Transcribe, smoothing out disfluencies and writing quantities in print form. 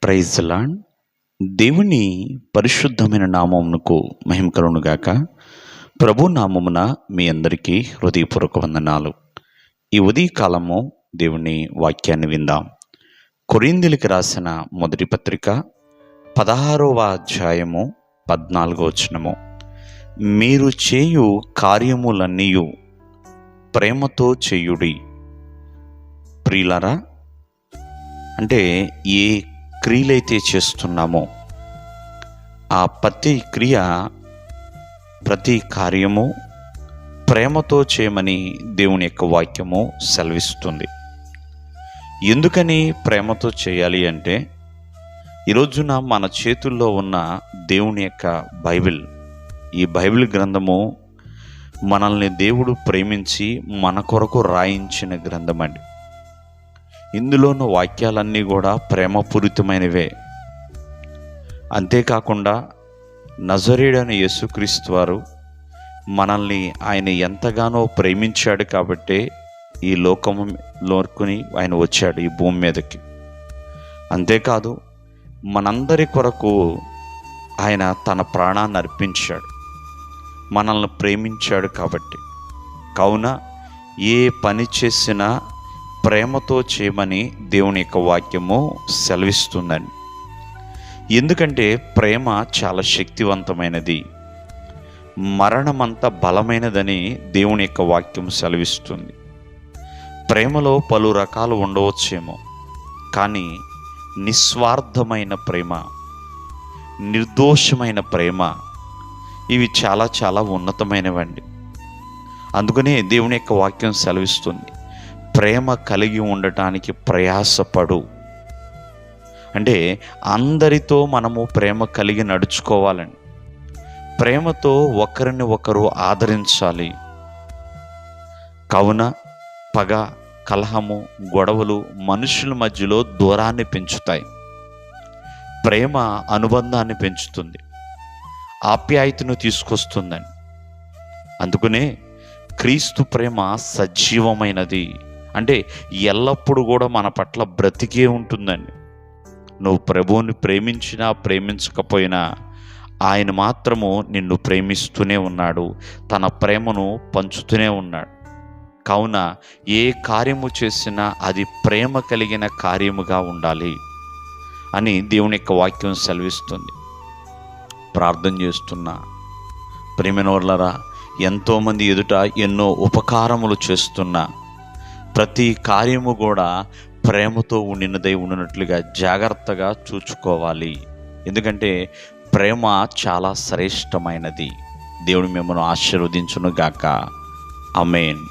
Praise lord. దేవుని పరిశుద్ధమైన నామమునకు మహిమ కలుగునుగాక. ప్రభు నామమున మీ అందరికీ హృదయపూర్వక వందనాలు. ఈ ఉదయకాలము దేవుని వాక్యాన్ని విందాం. కొరింథీయులకు రాసిన మొదటి పత్రిక 16వ అధ్యాయము 14వ వచనము. మీరు చేయు కార్యములన్నీయు ప్రేమతో చేయుడి. ప్రియులారా, అంటే ఏ క్రియలైతే చేస్తున్నామో ఆ ప్రతి క్రియ, ప్రతి కార్యము ప్రేమతో చేయమని దేవుని యొక్క వాక్యము సెలవిస్తుంది. ఎందుకని ప్రేమతో చేయాలి అంటే, ఈరోజున మన చేతుల్లో ఉన్న దేవుని యొక్క బైబిల్, ఈ బైబిల్ గ్రంథము మనల్ని దేవుడు ప్రేమించి మన కొరకు రాయించిన గ్రంథం అండి. ఇందులోని వాక్యాలన్నీ కూడా ప్రేమపూరితమైనవే. అంతేకాకుండా నజరేయుడైన యేసుక్రీస్తు వారు మనల్ని ఆయన ఎంతగానో ప్రేమించాడు కాబట్టే ఈ లోకంలోకి ఆయన వచ్చాడు, ఈ భూమి మీదకి. అంతేకాదు, మనందరి కొరకు ఆయన తన ప్రాణాన్ని అర్పించాడు, మనల్ని ప్రేమించాడు కాబట్టి. కావున ఏ పని చేసినా ప్రేమతో చేయమని దేవుని యొక్క వాక్యము సెలవిస్తుందండి. ఎందుకంటే ప్రేమ చాలా శక్తివంతమైనది, మరణమంత బలమైనదని దేవుని యొక్క వాక్యం సెలవిస్తుంది. ప్రేమలో పలు రకాలు ఉండవచ్చేమో, కానీ నిస్వార్థమైన ప్రేమ, నిర్దోషమైన ప్రేమ, ఇవి చాలా చాలా ఉన్నతమైనవండి. అందుకనే దేవుని యొక్క వాక్యం సెలవిస్తుంది, ప్రేమ కలిగి ఉండటానికి ప్రయాసపడు. అంటే అందరితో మనము ప్రేమ కలిగి నడుచుకోవాలండి. ప్రేమతో ఒకరిని ఒకరు ఆదరించాలి. కావున పగ, కలహము, గొడవలు మనుషుల మధ్యలో దూరాన్ని పెంచుతాయి. ప్రేమ అనుబంధాన్ని పెంచుతుంది, ఆప్యాయతను తీసుకొస్తుందండి. అందుకనే క్రీస్తు ప్రేమ సజీవమైనది, అంటే ఎల్లప్పుడూ కూడా మన పట్ల బ్రతికే ఉంటుందండి. నువ్వు ప్రభువుని ప్రేమించినా ప్రేమించకపోయినా ఆయన మాత్రము నిన్ను ప్రేమిస్తూనే ఉన్నాడు, తన ప్రేమను పంచుతూనే ఉన్నాడు. కావున ఏ కార్యము చేసినా అది ప్రేమ కలిగిన కార్యముగా ఉండాలి అని దేవుని యొక్క వాక్యం సెలవిస్తుంది. ప్రార్థన చేస్తున్నా ప్రియమైనవారులారా, ఎంతోమంది ఎదుట ఎన్నో ఉపకారములు చేస్తున్నా ప్రతి కార్యము కూడా ప్రేమతో ఉండినదై ఉండినట్లుగా జాగ్రత్తగా చూసుకోవాలి. ఎందుకంటే ప్రేమ చాలా శ్రేష్టమైనది. దేవుడు మిమ్మల్ని ఆశీర్వదించును గాక. ఆమేన్.